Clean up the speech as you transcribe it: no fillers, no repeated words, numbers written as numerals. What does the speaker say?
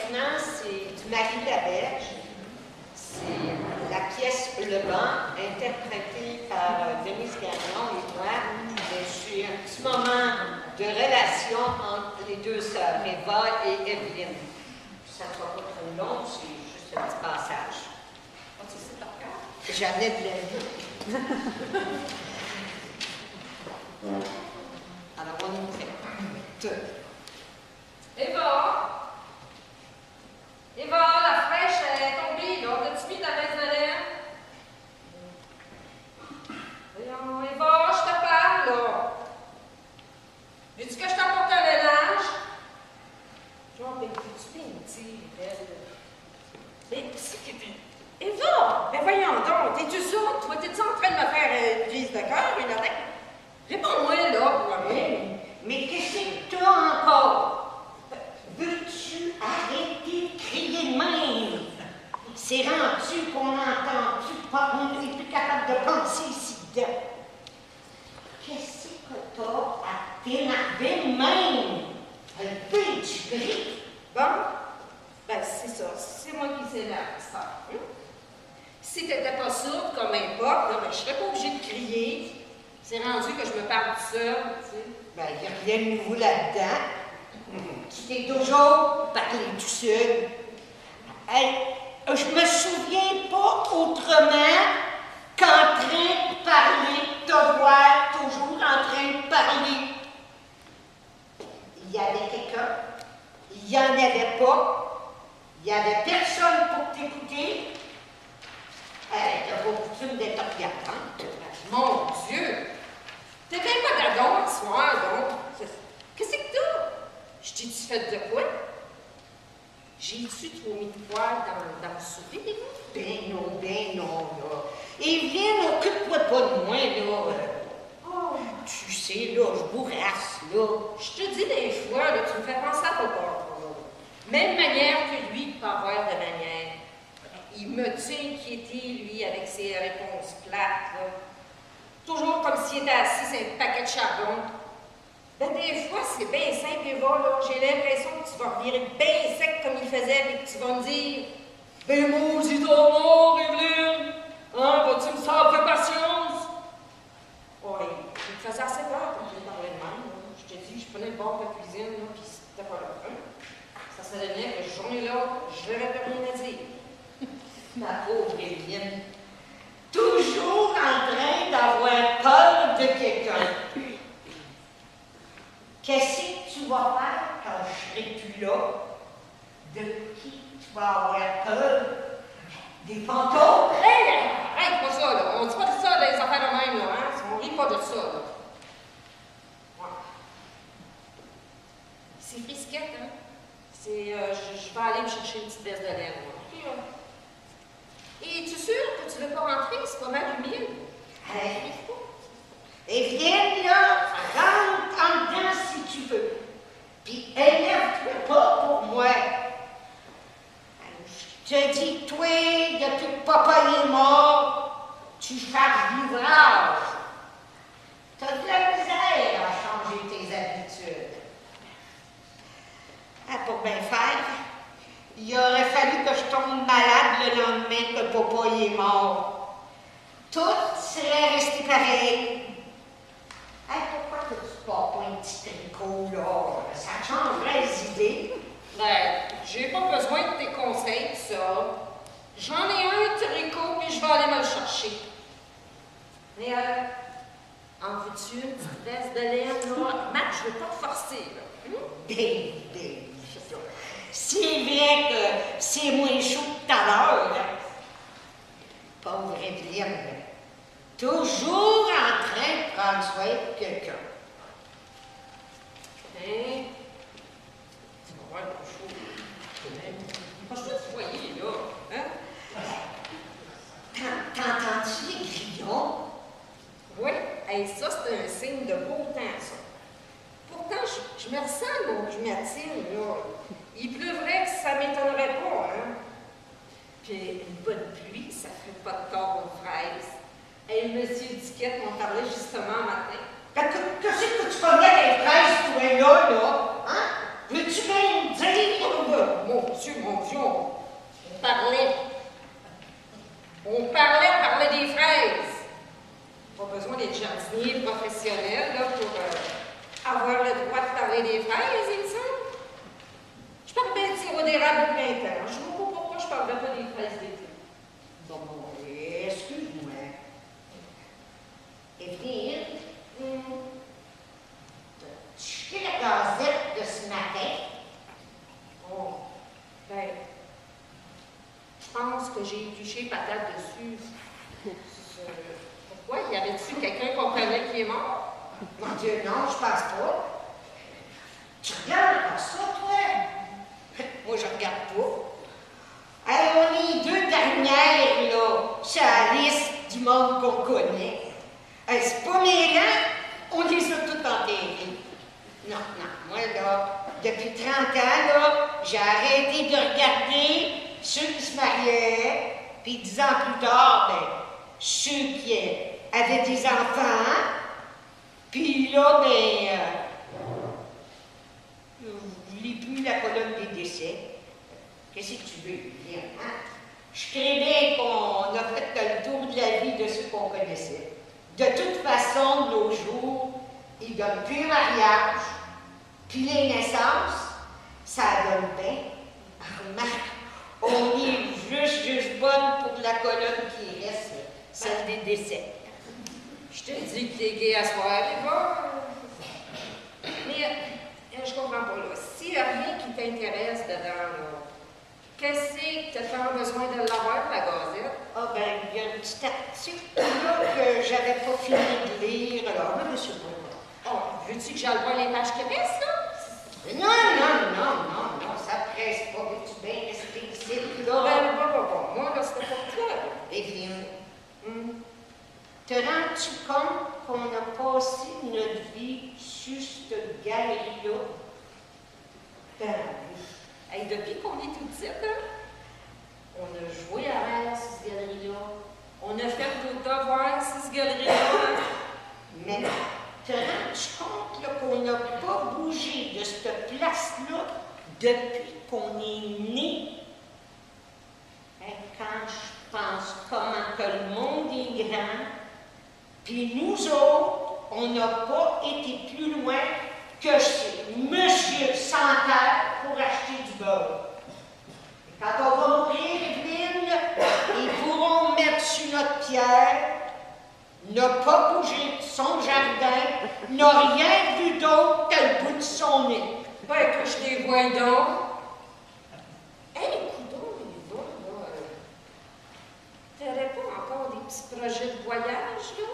maintenant, c'est du Marie Laberge. C'est la pièce Le Banc, interprétée par Denise Gagnon et moi. Je suis un petit moment de relation entre les deux sœurs, Eva et Evelyne. Ça ne sera pas trop long, c'est juste un petit passage. Jamais de la vie. Alors, on est prêt. Eva! Eva, la fraîche, elle est tombée, là. T'as-tu mis ta baisse de laine? Voyons, Eva, je te parle, là. Veux-tu que je t'apporte un ménage? Genre, ben, veux-tu mentir, belle? Mais, c'est que... Eva! Ben, voyons donc, t'es-tu sourde? Toi, t'es-tu en train de me faire une prise de cœur, une oreille? Réponds-moi, là, toi-même. Mais qu'est-ce que tu as encore? Veux-tu arrêter de crier de même? C'est rendu qu'on n'entend pas, on n'est plus capable de penser ici dedans. Qu'est-ce que t'as à t'énerver de même? Le tu cries. Bon, ben c'est ça, c'est moi qui s'énerve, ça. Si t'étais pas sourde, comme importe, là, ben, je serais pas obligée de crier. C'est rendu que je me parle tout seul, tu sais. Ben, il n'y a rien de nouveau là-dedans. Tu t'es toujours parlé tout seul. Hey, je me souviens pas autrement qu'en train de parler, de te voir toujours en train de parler. Il y avait quelqu'un, il n'y en avait pas, il n'y avait personne pour t'écouter. Hey, t'as pas coutume d'être regardante. Mon Dieu! T'es bien pas d'adon ce soir, donc. Qu'est-ce que t'as? Je t'ai-tu fait de quoi? J'ai-tu trop mis de poil dans le souper? Ben non, là. Evelyne, occupe-toi pas de moi, là. Oh, tu sais, là, je bourrasse, là. Je te dis des fois, là, tu me fais penser à papa. Même manière que lui, pas avoir de manière. Il me tient inquiété, lui, avec ses réponses plates, là. Toujours comme s'il était assis sur un paquet de charbon. Ben, des fois, c'est bien simple, Eva, là. J'ai l'impression que tu vas revirer bien sec comme il faisait, et que tu vas me dire ben, maudit ton mort, Evelyne! Hein, vas-tu me faire patience? Oui, il me faisait assez peur quand je parlais de même. Là. Je te dis, je prenais le bord de la cuisine, là, puis c'était pas là. Ça se devenait que cette journée-là, je n'avais plus rien à dire. Ma pauvre Evelyne, toujours en train d'avoir peur de quelqu'un. Qu'est-ce que tu vas faire quand je serai plus là? De qui tu vas avoir peur? Des fantômes? Hey, arrête pas ça, là. On dit pas de ça dans les affaires de même, là, hein. On rit pas de ça, là. Ouais. C'est frisquette, hein. C'est, je vais aller me chercher une petite veste de laine, moi. Okay, là. Et es-tu sûre que tu veux pas rentrer? C'est pas mal humide. Hey. Evelyne, là, rentre en dedans si tu veux. Puis énerve-toi pas pour moi. Je te dis, toi, depuis que papa est mort, tu charges l'ouvrage. T'as de la misère à changer tes habitudes. Ah, pour bien faire, il aurait fallu que je tombe malade le lendemain que papa est mort. Tout serait resté pareil. Hey, pourquoi que tu portes pas un petit tricot, là? Ça changerait les idées. Ben, j'ai pas besoin de tes conseils, ça. J'en ai un tricot, puis je vais aller me le chercher. Mais, en veux-tu une petite veste de laine, là? Matt, je veux pas te forcer, là. Ben, c'est vrai que c'est moins chaud que tout à l'heure, hein? Pauvre Evelyne, toujours en train de prendre soin de quelqu'un. Hein? Tu vas voir le chaud. Franchement, tu voyais, là. Hein? T'entends-tu les grillons? Oui, hey, ça, c'est un signe de beau temps, ça. Pourtant, je me ressens, mon jumatine, là. Il pleuvrait que ça m'étonnerait pas, hein? Puis une bonne pluie, ça fait pas de tort aux fraises. Et le monsieur Duquette m'en parlait justement un matin. Qu'est-ce que tu connais des fraises, toi, là? Hein? Veux-tu même dire? Mon mon Dieu, on parlait. On parlait des fraises. Pas besoin d'être jardinier professionnel là, pour avoir le droit de parler des fraises, il me semble. Je parle bien de sirop d'érable au printemps. Je ne vois pas pourquoi je ne parlerais pas des fraises d'été. Bon, excuse-moi. Et venir, tu jeté la gazette de ce matin? Oh, ben, je pense que j'ai épluché patate dessus. Pourquoi? Y avait-tu quelqu'un qu'on connaît qui est mort? Mon Dieu, non, je pense pas. Tu regardes pas ça, toi? Moi, je regarde pas. Hey, on est les deux dernières, là, sur la liste du monde qu'on connaît. Hey, c'est pas mêlant, on les a tous enterrés. Non, moi, là, depuis 30 ans, là, j'ai arrêté de regarder ceux qui se mariaient, puis 10 ans plus tard, ben, ceux qui avaient des enfants, puis là, ben, je lis plus la colonne des décès. Qu'est-ce que tu veux dire, hein? Je crée bien qu'on a fait le tour de la vie de ceux qu'on connaissait. De toute façon, de nos jours, ils ne donnent plus le mariage, puis les naissances, ça donne bien. Remarque, on est juste bonne pour la colonne qui reste, celle des décès. Je te dis que t'es gay à soir, Eva. Mais je comprends pas, là. S'il n'y a rien qui t'intéresse dedans, là, qu'est-ce que tu as tant besoin de l'avoir, la gazette? Ah ben, il y a un petit article là que j'avais pas fini de lire, alors là, monsieur Bourgeois. Oh, veux-tu que j'envoie les pages qu'épaisses, là? Non, ça presse pas, veux-tu bien rester ici, là? Ben, moi, là, c'était pour toi, là. Eh bien, te rends-tu compte qu'on a passé notre vie sur cette galerie-là? Ben oui. Hey, depuis qu'on est tout petite, hein, on a joué à l'air sur cette galerie-là. On a fait nos devoirs sur cette galerie-là. Hein. Mais te rends-tu compte là, qu'on n'a pas bougé de cette place-là depuis qu'on est né? Et quand je pense comment que le monde est grand, puis nous autres, on n'a pas été plus loin que chez Monsieur Santerre pour acheter du beurre. Et quand on va mourir, Evelyne, ils pourront mettre sur notre pierre, n'a pas bougé de son jardin, n'a rien vu d'autre que le bout de son nez. Ben, que je les vois donc. Hey, coudonc, Eva, là, t'aurais pas encore des petits projets de voyage, là?